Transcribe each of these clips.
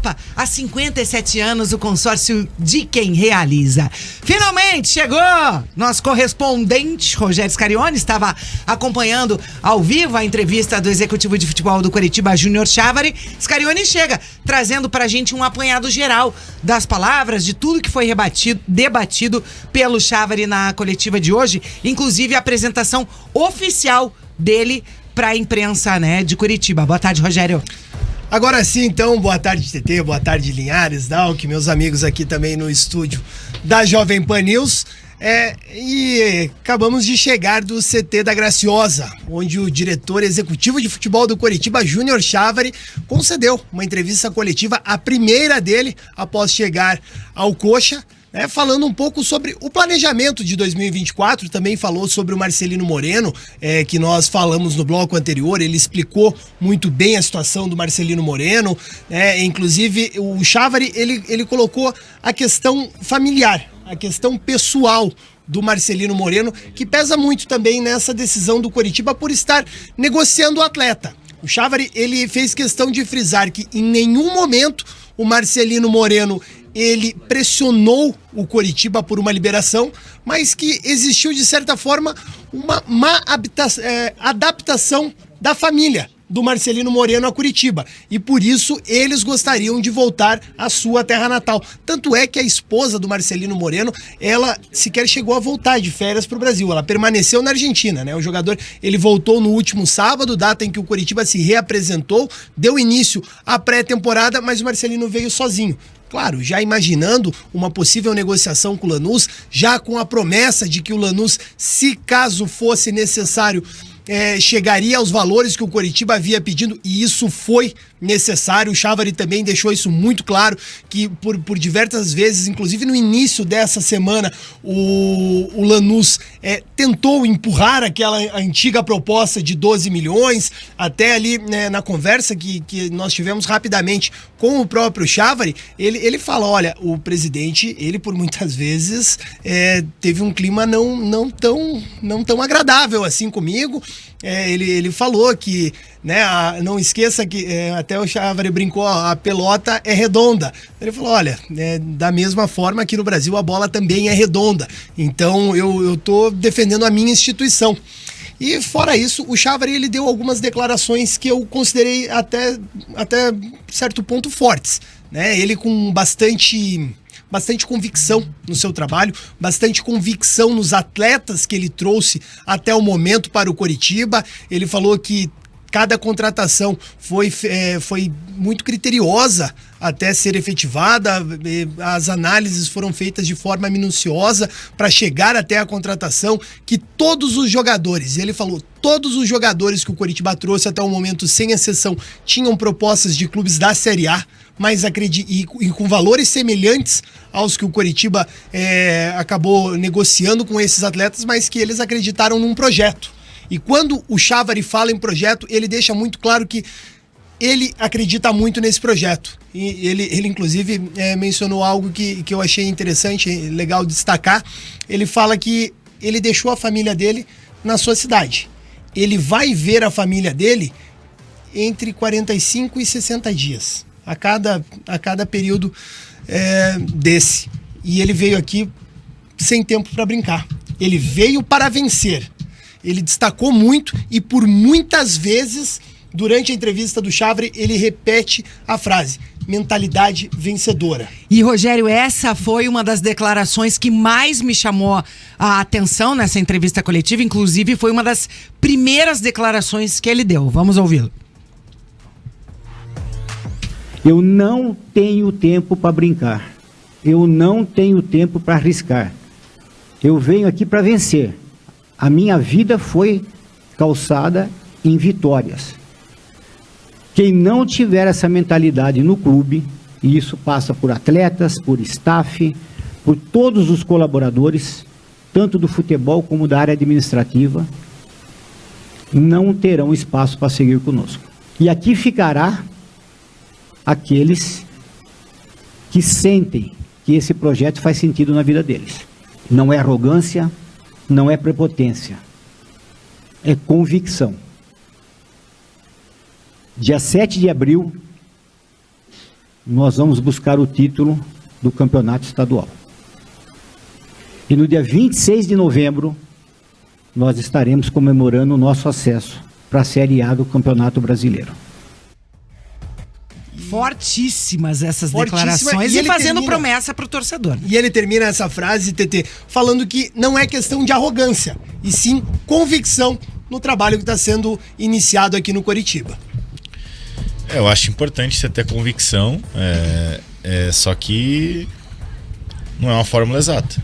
Copa, há 57 anos, o consórcio de quem realiza. Finalmente chegou! Nosso correspondente, Rogério Scarione, estava acompanhando ao vivo a entrevista do executivo de futebol do Coritiba, Júnior Chávere. Scarione chega trazendo pra gente um apanhado geral das palavras, de tudo que foi debatido pelo Chávere na coletiva de hoje, inclusive a apresentação oficial dele para a imprensa, né, de Curitiba. Boa tarde, Rogério. Agora sim, então, boa tarde, TT, boa tarde, Linhares, Dalk, meus amigos aqui também no estúdio da Jovem Pan News. E acabamos de chegar do CT da Graciosa, onde o diretor executivo de futebol do Coritiba, Júnior Chávere, concedeu uma entrevista coletiva, a primeira dele após chegar ao Coxa, falando um pouco sobre o planejamento de 2024, também falou sobre o Marcelino Moreno, que nós falamos no bloco anterior. Ele explicou muito bem a situação do Marcelino Moreno, inclusive o Chávere, ele colocou a questão familiar, a questão pessoal do Marcelino Moreno, que pesa muito também nessa decisão do Coritiba por estar negociando o atleta. O Chávere, ele fez questão de frisar que em nenhum momento o Marcelino Moreno ele pressionou o Coritiba por uma liberação, mas que existiu, de certa forma, uma má adaptação da família do Marcelino Moreno a Curitiba. E por isso eles gostariam de voltar à sua terra natal. Tanto é que a esposa do Marcelino Moreno, ela sequer chegou a voltar de férias para o Brasil. Ela permaneceu na Argentina, né? O jogador, ele voltou no último sábado, data em que o Coritiba se reapresentou, deu início à pré-temporada, mas o Marcelino veio sozinho. Claro, já imaginando uma possível negociação com o Lanús, já com a promessa de que o Lanús, se caso fosse necessário, chegaria aos valores que o Coritiba havia pedido, e isso foi necessário. O Chávere também deixou isso muito claro, que por diversas vezes, inclusive no início dessa semana, o Lanús tentou empurrar aquela antiga proposta de 12 milhões, até ali, né, na conversa que nós tivemos rapidamente com o próprio Chávere, ele fala, olha, o presidente, ele por muitas vezes teve um clima não tão agradável assim comigo. Ele falou que, né, não esqueça que até o Chávere brincou, a pelota é redonda. Ele falou, olha, da mesma forma aqui no Brasil a bola também é redonda, então eu tô defendendo a minha instituição. E fora isso, o Chávere, ele deu algumas declarações que eu considerei até certo ponto fortes, né? Ele com bastante convicção no seu trabalho, bastante convicção nos atletas que ele trouxe até o momento para o Coritiba. Ele falou que cada contratação foi muito criteriosa até ser efetivada, as análises foram feitas de forma minuciosa para chegar até a contratação, que todos os jogadores, ele falou, todos os jogadores que o Coritiba trouxe até o momento, sem exceção, tinham propostas de clubes da Série A, mas e com valores semelhantes aos que o Coritiba acabou negociando com esses atletas, mas que eles acreditaram num projeto. E quando o Chávere fala em projeto, ele deixa muito claro que ele acredita muito nesse projeto. E ele inclusive, mencionou algo que eu achei interessante, legal destacar. Ele fala que ele deixou a família dele na sua cidade. Ele vai ver a família dele entre 45 e 60 dias, a cada período desse. E ele veio aqui sem tempo para brincar. Ele veio para vencer. Ele destacou muito e por muitas vezes, durante a entrevista do Chávere, ele repete a frase, mentalidade vencedora. E, Rogério, essa foi uma das declarações que mais me chamou a atenção nessa entrevista coletiva, inclusive foi uma das primeiras declarações que ele deu. Vamos ouvi-lo. Eu não tenho tempo para brincar. Eu não tenho tempo para arriscar. Eu venho aqui para vencer. A minha vida foi calçada em vitórias. Quem não tiver essa mentalidade no clube, e isso passa por atletas, por staff, por todos os colaboradores, tanto do futebol como da área administrativa, não terão espaço para seguir conosco. E aqui ficará aqueles que sentem que esse projeto faz sentido na vida deles. Não é arrogância, não é prepotência, é convicção. Dia 7 de abril, nós vamos buscar o título do campeonato estadual. E no dia 26 de novembro, nós estaremos comemorando o nosso acesso para a Série A do Campeonato Brasileiro. Fortíssimas essas Fortíssima, declarações e e ele fazendo termina- promessa pro torcedor. E ele termina essa frase, TT, falando que não é questão de arrogância, e sim convicção no trabalho que está sendo iniciado aqui no Coritiba. Eu acho importante você ter convicção, só que não é uma fórmula exata.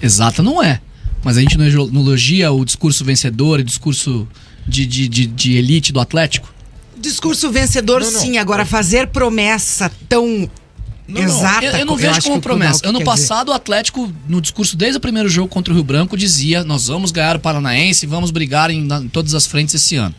Exata não é. Mas a gente não elogia o discurso vencedor e o discurso de elite do Atlético? Discurso vencedor, Não. sim. Agora, fazer promessa tão exata... Eu não vejo acho como que o promessa. Kudal Ano quer dizer. passado, o Atlético, no discurso desde o primeiro jogo contra o Rio Branco, dizia: nós vamos ganhar o Paranaense, vamos brigar em todas as frentes esse ano.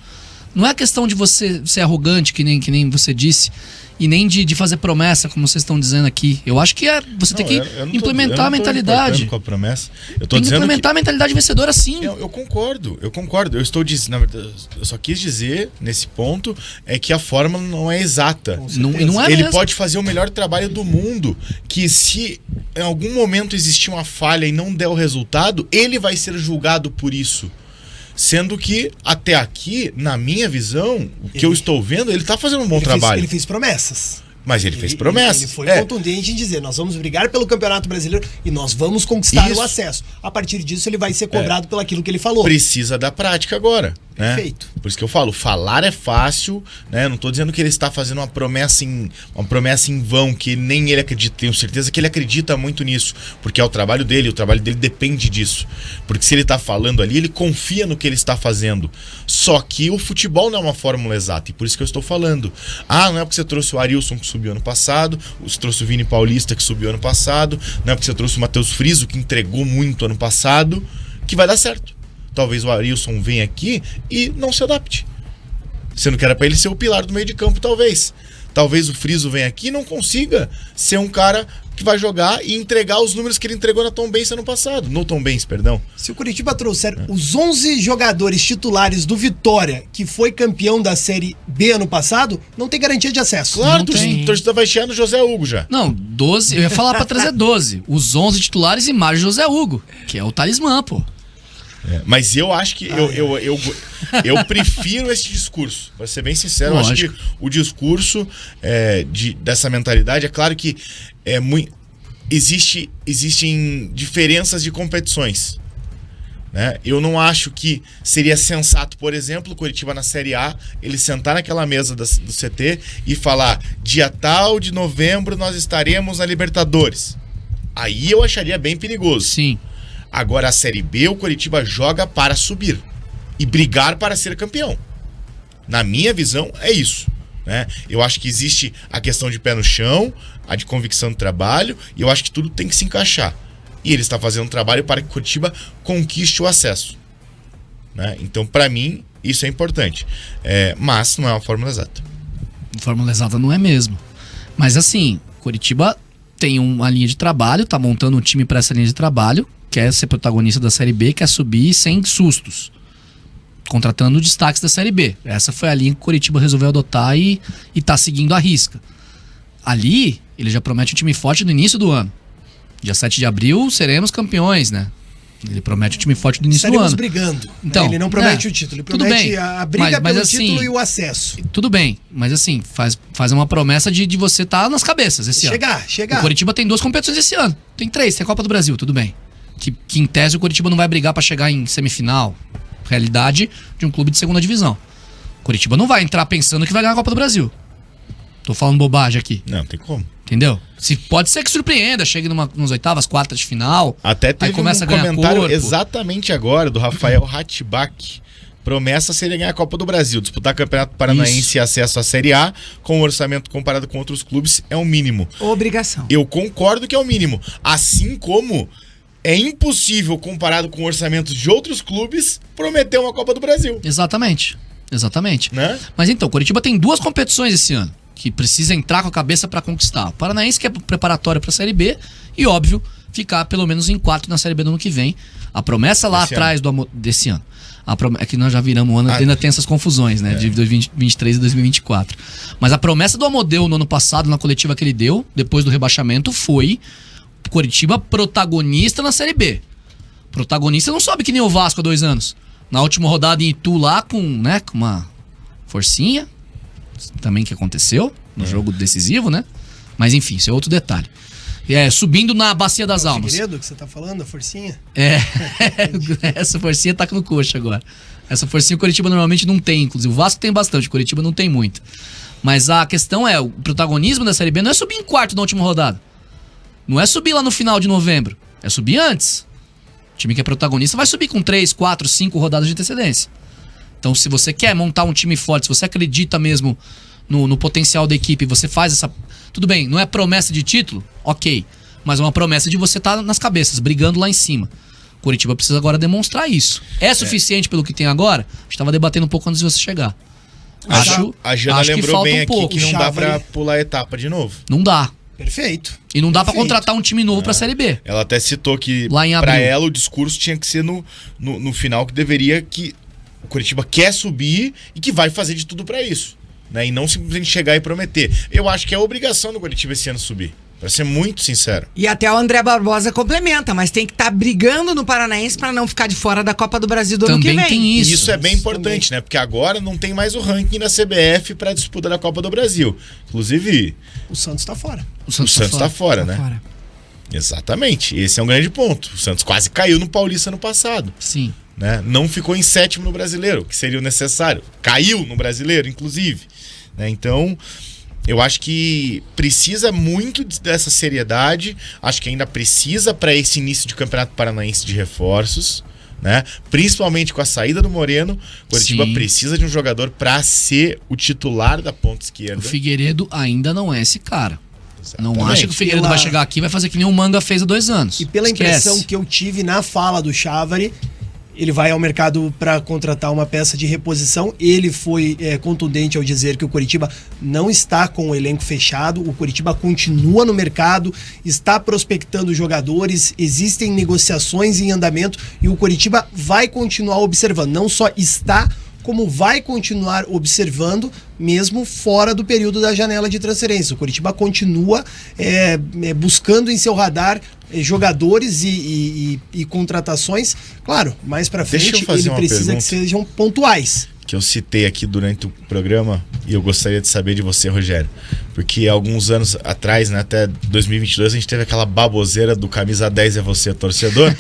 Não é questão de você ser arrogante, que nem você disse, e nem de fazer promessa, como vocês estão dizendo aqui. Eu acho que você tem que implementar a mentalidade. Com a promessa. Eu tô Tem que dizendo implementar a mentalidade vencedora, sim. Eu concordo. Eu estou dizendo, na verdade, eu só quis dizer nesse ponto que a fórmula não é exata. E não é Ele mesmo. pode fazer o melhor trabalho do mundo, que se em algum momento existir uma falha e não der o resultado, ele vai ser julgado por isso. Sendo que, até aqui, na minha visão, o que eu estou vendo, ele está fazendo um bom trabalho. Ele fez promessas. Mas ele fez promessas. Ele foi contundente em dizer: nós vamos brigar pelo Campeonato Brasileiro e nós vamos conquistar Isso. o acesso. A partir disso, ele vai ser cobrado pelo aquilo que ele falou. Precisa da prática agora. Né? Perfeito. Por isso que eu falo, falar é fácil, né? Não estou dizendo que ele está fazendo uma promessa em vão, que nem ele acredita. Tenho certeza que ele acredita muito nisso, porque é o trabalho dele depende disso. Porque se ele está falando ali, ele confia no que ele está fazendo. Só que o futebol não é uma fórmula exata, e por isso que eu estou falando. Não é porque você trouxe o Arilson, que subiu ano passado, você trouxe o Vini Paulista, que subiu ano passado, não é porque você trouxe o Matheus Friso, que entregou muito ano passado, que vai dar certo. Talvez o Arilson venha aqui e não se adapte. Sendo que era para ele ser o pilar do meio de campo, talvez. Talvez o Friso venha aqui e não consiga ser um cara que vai jogar e entregar os números que ele entregou na Tombense ano passado. No Tombense, perdão. Se o Coritiba trouxer os 11 jogadores titulares do Vitória, que foi campeão da Série B ano passado, não tem garantia de acesso. Claro, Não tem. a torcida vai chiar no José Hugo já. Não, 12, eu ia falar pra trazer 12. Os 11 titulares e mais José Hugo, que é o talismã, pô. Mas eu acho que eu prefiro esse discurso. Pra ser bem sincero, Lógico. eu acho que o discurso dessa mentalidade, é claro que existem diferenças de competições. Né? Eu não acho que seria sensato, por exemplo, o Coritiba na Série A, ele sentar naquela mesa do CT e falar: dia tal de novembro nós estaremos na Libertadores. Aí eu acharia bem perigoso. Sim. Agora a Série B, o Coritiba joga para subir e brigar para ser campeão. Na minha visão, é isso. Né? Eu acho que existe a questão de pé no chão, a de convicção do trabalho, e eu acho que tudo tem que se encaixar. E ele está fazendo um trabalho para que o Coritiba conquiste o acesso. Né? Então, para mim, isso é importante. Mas não é uma fórmula exata. Fórmula exata não é mesmo. Mas assim, Coritiba tem uma linha de trabalho, tá montando um time para essa linha de trabalho, quer ser protagonista da Série B, quer subir sem sustos, contratando destaques da Série B. Essa foi a linha que o Coritiba resolveu adotar e tá seguindo à risca. Ali, ele já promete um time forte no início do ano. Dia 7 de abril seremos campeões, né? Ele promete um time forte no início do Estaremos ano. brigando. Então, Ele não promete o título, ele tudo promete bem, a briga mas pelo assim, título e o acesso. Tudo bem, mas assim, faz uma promessa de você estar nas cabeças esse ano. Chegar. O Coritiba tem 2 competições esse ano. Tem 3, tem a Copa do Brasil, tudo bem. Que em tese o Coritiba não vai brigar pra chegar em semifinal. Realidade de um clube de segunda divisão. O Coritiba não vai entrar pensando que vai ganhar a Copa do Brasil. Tô falando bobagem aqui. Não tem como. Entendeu? Pode ser que surpreenda, chegue nas oitavas, quartas de final. Até teve aí começa um a ganhar comentário corpo. exatamente agora do Rafael Hatbach. Promessa seria ganhar a Copa do Brasil. Disputar Campeonato Paranaense Isso. e acesso à Série A, com o orçamento comparado com outros clubes, é o mínimo. Obrigação. Eu concordo que é o mínimo. Assim como é impossível, comparado com orçamentos de outros clubes, prometer uma Copa do Brasil. Exatamente. Né? Mas então, o Coritiba tem 2 competições esse ano, que precisa entrar com a cabeça pra conquistar. O Paranaense, que é preparatório pra Série B, e óbvio, ficar pelo menos em quarto na Série B do ano que vem. A promessa lá atrás desse ano. É que nós já viramos um ano, ainda tem essas confusões, né? De 2023 e 2024. Mas a promessa do Amodeu no ano passado, na coletiva que ele deu, depois do rebaixamento, foi Coritiba protagonista na Série B. Protagonista não sobe que nem o Vasco há 2 anos. Na última rodada em Itu lá, com uma forcinha, também que aconteceu, no jogo decisivo, né? Mas enfim, isso é outro detalhe. Subindo na Bacia das Almas. O segredo que você tá falando, a forcinha? Essa forcinha tá no coxa agora. Essa forcinha o Coritiba normalmente não tem, inclusive. O Vasco tem bastante, o Coritiba não tem muito. Mas a questão o protagonismo da Série B não é subir em quarto na última rodada. Não é subir lá no final de novembro. É subir antes. O time que é protagonista vai subir com 3, 4, 5 rodadas de antecedência. Então, se você quer montar um time forte, se você acredita mesmo no potencial da equipe, você faz essa... Tudo bem, não é promessa de título? Ok. Mas é uma promessa de você estar nas cabeças, brigando lá em cima. Coritiba precisa agora demonstrar isso. É suficiente pelo que tem agora? A gente estava debatendo um pouco antes de você chegar. A Jana lembrou bem aqui que não dá pra pular a etapa de novo. Não dá. Perfeito. E não dá pra contratar um time novo pra Série B. Ela até citou que pra ela o discurso tinha que ser no final que deveria que o Coritiba quer subir e que vai fazer de tudo pra isso. Né? E não simplesmente chegar e prometer. Eu acho que é obrigação do Coritiba esse ano subir. Pra ser muito sincero. E até o André Barbosa complementa, mas tem que estar brigando no Paranaense pra não ficar de fora da Copa do Brasil do ano que vem. Também tem isso. E isso é bem importante, né? Porque agora não tem mais o ranking da CBF pra disputa da Copa do Brasil. Inclusive... O Santos tá fora. O Santos tá fora, né? Fora. Exatamente. Esse é um grande ponto. O Santos quase caiu no Paulista no passado. Sim. Né? Não ficou em 7º no Brasileiro, que seria o necessário. Caiu no Brasileiro, inclusive. Né? Então... Eu acho que precisa muito dessa seriedade. Acho que ainda precisa para esse início de Campeonato Paranaense de reforços, né? Principalmente com a saída do Moreno, o Coritiba precisa de um jogador para ser o titular da ponta esquerda. O Figueiredo ainda não é esse cara. Exatamente. Não acha que o Figueiredo vai chegar aqui e vai fazer que nem o Manga fez há 2 anos. E pela impressão que eu tive na fala do Chávari, ele vai ao mercado para contratar uma peça de reposição. Ele foi contundente ao dizer que o Coritiba não está com o elenco fechado. O Coritiba continua no mercado, está prospectando jogadores, existem negociações em andamento e o Coritiba vai continuar observando. Não só está, como vai continuar observando mesmo fora do período da janela de transferência. O Coritiba continua buscando em seu radar jogadores e contratações. Claro, mais pra frente ele precisa que sejam pontuais. Que eu citei aqui durante o programa e eu gostaria de saber de você, Rogério. Porque alguns anos atrás, né, até 2022, a gente teve aquela baboseira do camisa 10 é você, torcedor,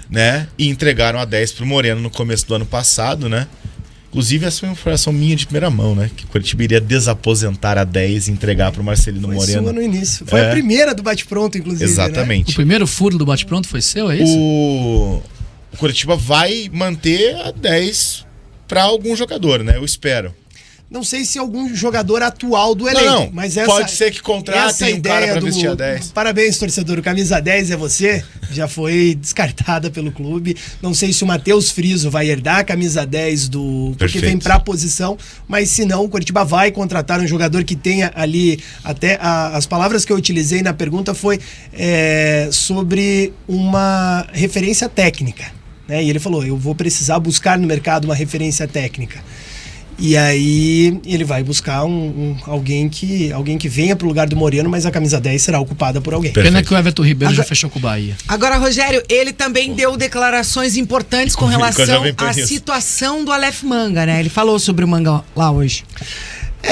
né? E entregaram a 10 pro Moreno no começo do ano passado, né? Inclusive, essa foi uma informação minha de primeira mão, né? Que o Coritiba iria desaposentar a 10 e entregar pro Marcelino Moreno. Foi no início. Foi a primeira do bate-pronto, inclusive. Exatamente. Né? O primeiro furo do bate-pronto foi seu, é isso? O Coritiba vai manter a 10 para algum jogador, né? Eu espero. Não sei se algum jogador atual do elenco. Não, mas pode ser que contratem um cara pra vestir a 10. Parabéns, torcedor. O camisa 10 é você. Já foi descartada pelo clube. Não sei se o Matheus Friso vai herdar a camisa 10 porque vem pra posição. Mas se não, o Coritiba vai contratar um jogador que tenha ali... Até as palavras que eu utilizei na pergunta foi sobre uma referência técnica. Né? E ele falou, eu vou precisar buscar no mercado uma referência técnica. E aí ele vai buscar alguém que venha pro lugar do Moreno, mas a camisa 10 será ocupada por alguém. Pena que o Everton Ribeiro já fechou com o Bahia. Agora, Rogério, ele também deu declarações importantes com relação à situação do Aleph Manga, né? Ele falou sobre o Manga lá hoje.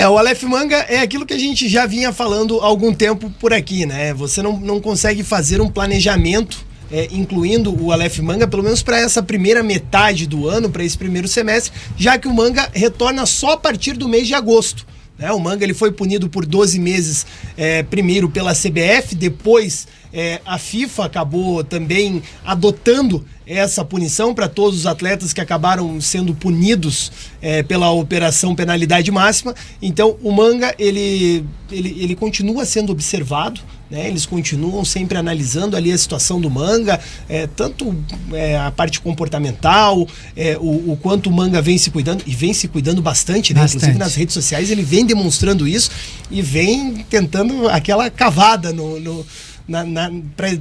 O Aleph Manga é aquilo que a gente já vinha falando há algum tempo por aqui, né? Você não consegue fazer um planejamento incluindo o Aleph Manga, pelo menos para essa primeira metade do ano, para esse primeiro semestre, já que o Manga retorna só a partir do mês de agosto. O Manga ele foi punido por 12 meses, primeiro pela CBF, depois a FIFA acabou também adotando essa punição para todos os atletas que acabaram sendo punidos pela operação penalidade máxima. Então o Manga ele continua sendo observado, né? Eles continuam sempre analisando ali a situação do Manga, tanto a parte comportamental, o quanto o Manga vem se cuidando, e vem se cuidando bastante, né? Inclusive nas redes sociais ele vem demonstrando isso e vem tentando aquela cavada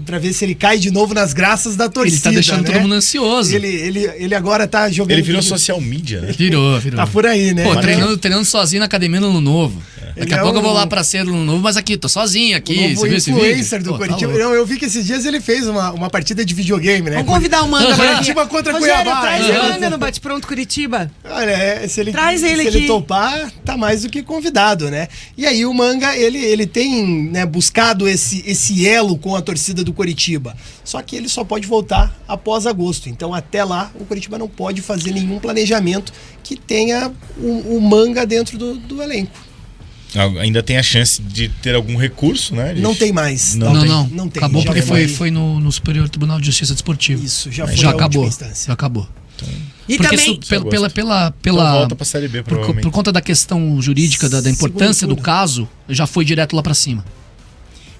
pra ver se ele cai de novo nas graças da torcida. Ele tá deixando né? todo mundo ansioso. Ele agora tá jogando. Ele virou social media, né? Virou. Tá por aí, né? Pô, treinando sozinho na academia no Ano Novo. Daqui a Ele pouco é eu vou o- lá pra cedo no Ano Novo, mas aqui, tô sozinho aqui. O novo Você viu esse influencer vídeo? do Pô, tá Coritiba. louco. Não, eu vi que esses dias ele fez uma partida de videogame, né? Vamos convidar o Manga pra Curitiba contra Rogério, Cuiabá. traz Aham. o Manga no Bate-Pronto Curitiba. Olha, se ele, Traz ele se ele aqui. topar, tá mais do que convidado, né? E aí o Manga, ele tem, né, buscado esse elo com a torcida do Coritiba. Só que ele só pode voltar após agosto. Então até lá o Coritiba não pode fazer nenhum planejamento que tenha o Manga dentro do elenco. Ainda tem a chance de ter algum recurso, né? Não tem mais. Não Não. tem. Acabou Já porque foi- foi no Superior Tribunal de Justiça Desportiva. Isso, já foi Já a última acabou. instância. Já acabou. E Porque também. Então volta pra Série B, provavelmente. por conta da questão jurídica, da importância Segundo do turno. caso, já foi direto lá pra cima.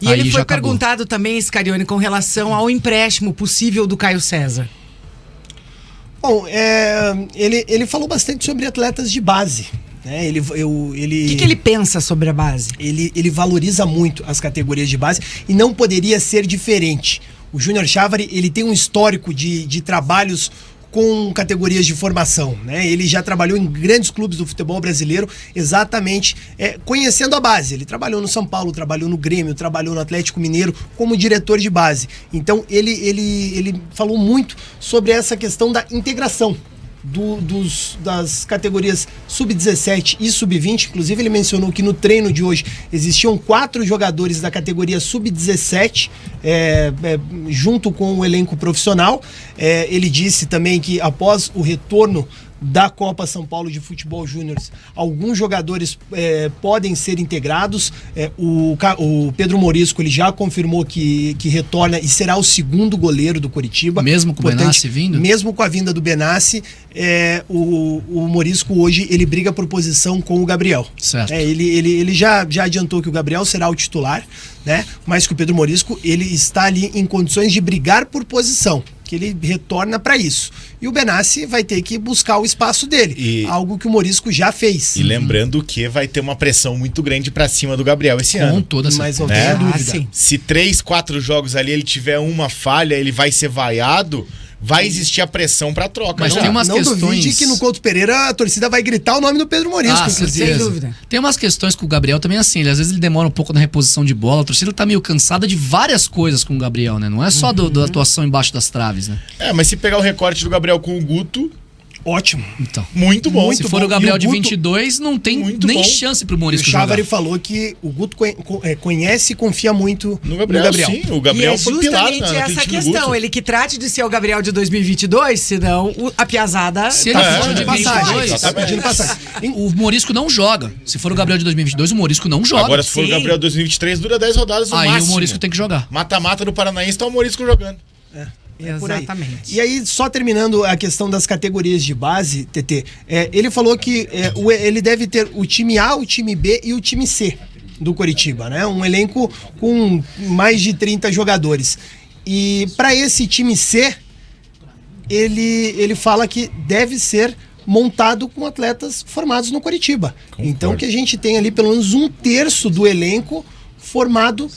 E Aí ele já foi acabou. perguntado também, Scarione, com relação ao empréstimo possível do Caio César. Bom, ele falou bastante sobre atletas de base. Né? O que ele pensa sobre a base? Ele valoriza muito as categorias de base e não poderia ser diferente. O Júnior Chávari, ele tem um histórico de trabalhos com categorias de formação, né? Ele já trabalhou em grandes clubes do futebol brasileiro, exatamente conhecendo a base. Ele trabalhou no São Paulo, trabalhou no Grêmio, trabalhou no Atlético Mineiro como diretor de base. Então ele falou muito sobre essa questão da integração das categorias sub-17 e sub-20. Inclusive ele mencionou que no treino de hoje existiam 4 jogadores da categoria sub-17 junto com o elenco profissional. Ele disse também que após o retorno da Copa São Paulo de Futebol Júnior, alguns jogadores podem ser integrados. O Pedro Morisco, ele já confirmou que retorna e será o segundo goleiro do Coritiba. Mesmo com o Benassi vindo? Mesmo com a vinda do Benassi, o Morisco hoje ele briga por posição com o Gabriel. Certo. Ele já adiantou que o Gabriel será o titular, né? Mas que o Pedro Morisco ele está ali em condições de brigar por posição, que ele retorna para isso. E o Benassi vai ter que buscar o espaço dele, algo que o Morisco já fez. E lembrando que vai ter uma pressão muito grande pra cima do Gabriel esse Com ano. toda Mas não certeza. tenha Ah, dúvida. sim. Se 3, 4 jogos ali ele tiver uma falha, ele vai ser vaiado, vai existir a pressão pra troca. Mas não? tem umas não questões- duvide que no Couto Pereira a torcida vai gritar o nome do Pedro Morisco, Ah, inclusive. certeza. Sem dúvida. Tem umas questões com o Gabriel também assim, às vezes ele demora um pouco na reposição de bola, a torcida tá meio cansada de várias coisas com o Gabriel, né? Não é só da atuação embaixo das traves, né? Mas se pegar o recorte do Gabriel com o Guto, Ótimo. Então, muito bom. se for bom. o Gabriel E o de Guto- 22, não tem Muito nem bom. chance pro E o Morisco jogar. Chávari falou que o Guto conhece e confia muito No Gabriel, sim. O Gabriel e é foi pilar justamente naquele essa time do questão. Guto. Ele que trate de ser o Gabriel de 2022, senão a piazada Se ele tá for fora de de passagem, 22, tá pedindo passagem. o Morisco não joga. Se for o Gabriel de 2022, o Morisco não joga. Agora, se for o Sim. Gabriel 2023, dura 10 rodadas no Aí máximo. o Morisco tem que jogar. Mata-mata do Paranaense, tá o Morisco jogando. Por aí. Exatamente. E aí, só terminando a questão das categorias de base, TT, ele falou que ele deve ter o time A, o time B e o time C do Coritiba, né? Um elenco com mais de 30 jogadores. E para esse time C, ele fala que deve ser montado com atletas formados no Coritiba. Concordo. Então que a gente tem ali pelo menos 1/3 do elenco formado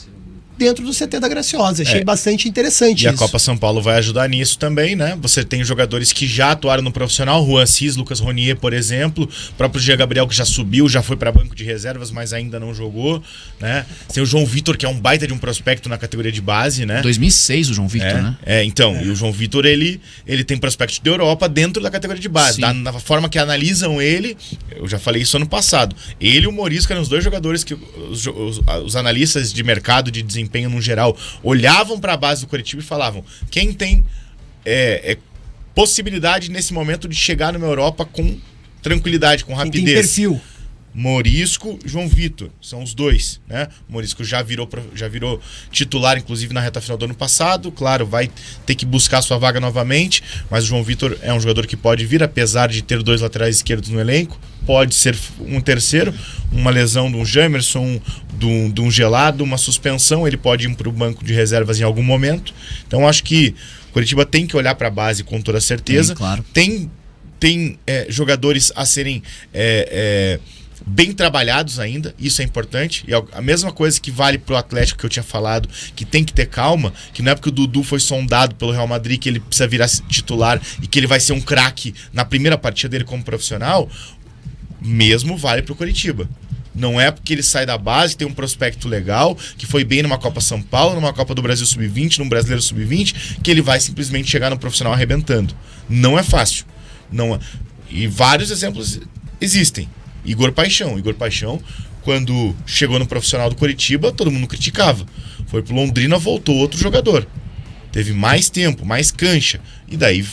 dentro do CT da Graciosa. Achei bastante interessante E a isso. Copa São Paulo vai ajudar nisso também, né? Você tem jogadores que já atuaram no profissional, Juan Cis, Lucas Ronier, por exemplo, o próprio Jean Gabriel que já subiu, já foi para banco de reservas, mas ainda não jogou, né? Tem o João Vitor, que é um baita de um prospecto na categoria de base, né? 2006 o João Victor, né? Então, e o João Vitor, ele tem prospecto de Europa dentro da categoria de base. Sim. Na forma que analisam ele, eu já falei isso ano passado, ele e o Morisco eram os dois jogadores que os analistas de mercado, de desempenho no geral, olhavam para a base do Coritiba e falavam, quem tem possibilidade nesse momento de chegar numa Europa com tranquilidade, com Quem tem rapidez. perfil. Morisco, João Vitor, são os dois, né? O Morisco já virou titular, inclusive na reta final do ano passado. Claro, vai ter que buscar sua vaga novamente, mas o João Vitor é um jogador que pode vir, apesar de ter 2 laterais esquerdos no elenco. Pode ser um terceiro, uma lesão de um Jamerson, de um Gelado, uma suspensão, ele pode ir para o banco de reservas em algum momento. Então acho que o Coritiba tem que olhar para a base com toda certeza. Claro. Tem jogadores a serem bem trabalhados ainda, isso é importante. E a mesma coisa que vale pro Atlético que eu tinha falado, que tem que ter calma, que não é porque o Dudu foi sondado pelo Real Madrid que ele precisa virar titular e que ele vai ser um craque na primeira partida dele como profissional, mesmo vale pro Coritiba. Não é porque ele sai da base, tem um prospecto legal, que foi bem numa Copa São Paulo, numa Copa do Brasil Sub-20, num Brasileiro Sub-20, que ele vai simplesmente chegar no profissional arrebentando. Não é fácil. Não é. E vários exemplos existem. Igor Paixão, quando chegou no profissional do Coritiba, todo mundo criticava. Foi pro Londrina, voltou outro jogador. Teve mais tempo, mais cancha. E daí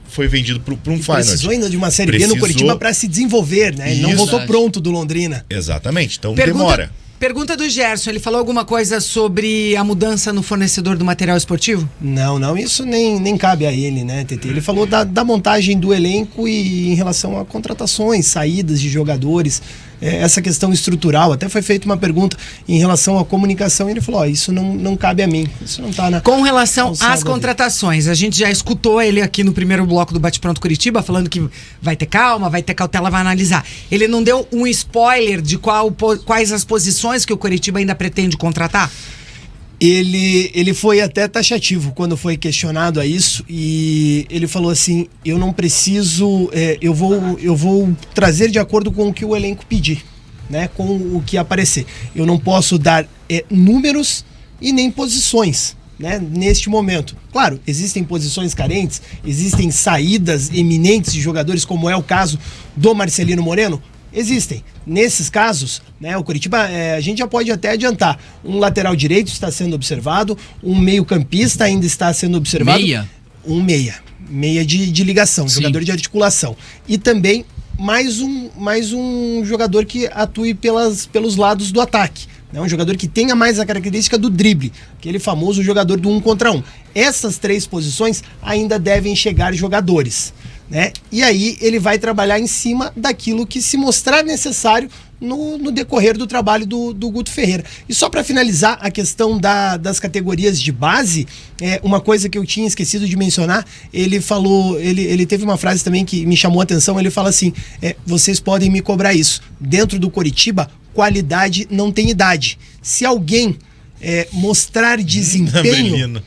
foi vendido para um Feyenoord. Precisou ainda de uma Série B no Coritiba para se desenvolver, né? Ele não voltou pronto do Londrina. Exatamente, então demora. Pergunta do Gerson, ele falou alguma coisa sobre a mudança no fornecedor do material esportivo? Não, isso nem cabe a ele, né, TT? Ele falou da montagem do elenco e em relação a contratações, saídas de jogadores, essa questão estrutural. Até foi feita uma pergunta em relação à comunicação e ele falou, isso não cabe a mim, isso não tá na... Com relação às contratações, a gente já escutou ele aqui no primeiro bloco do Bate-Pronto Curitiba, falando que vai ter calma, vai ter cautela, vai analisar. Ele não deu um spoiler de quais as posições que o Coritiba ainda pretende contratar? Ele foi até taxativo quando foi questionado a isso e ele falou assim, eu não preciso, eu vou trazer de acordo com o que o elenco pedir, né, com o que aparecer. Eu não posso dar números e nem posições, né, neste momento. Claro, existem posições carentes, existem saídas eminentes de jogadores, como é o caso do Marcelino Moreno. Existem. Nesses casos, né, o Coritiba, a gente já pode até adiantar. Um lateral direito está sendo observado, um meio-campista ainda está sendo observado. Meia? Um meia de ligação, Sim. jogador de articulação. E também mais um jogador que atue pelos lados do ataque. Né, um jogador que tenha mais a característica do drible, aquele famoso jogador do 1 contra 1. Essas 3 posições ainda devem chegar jogadores. Né? E aí ele vai trabalhar em cima daquilo que se mostrar necessário no decorrer do trabalho do Guto Ferreira. E só para finalizar a questão das categorias de base, uma coisa que eu tinha esquecido de mencionar, ele falou, ele teve uma frase também que me chamou a atenção, ele fala assim, vocês podem me cobrar isso, dentro do Coritiba, qualidade não tem idade. Se alguém mostrar desempenho...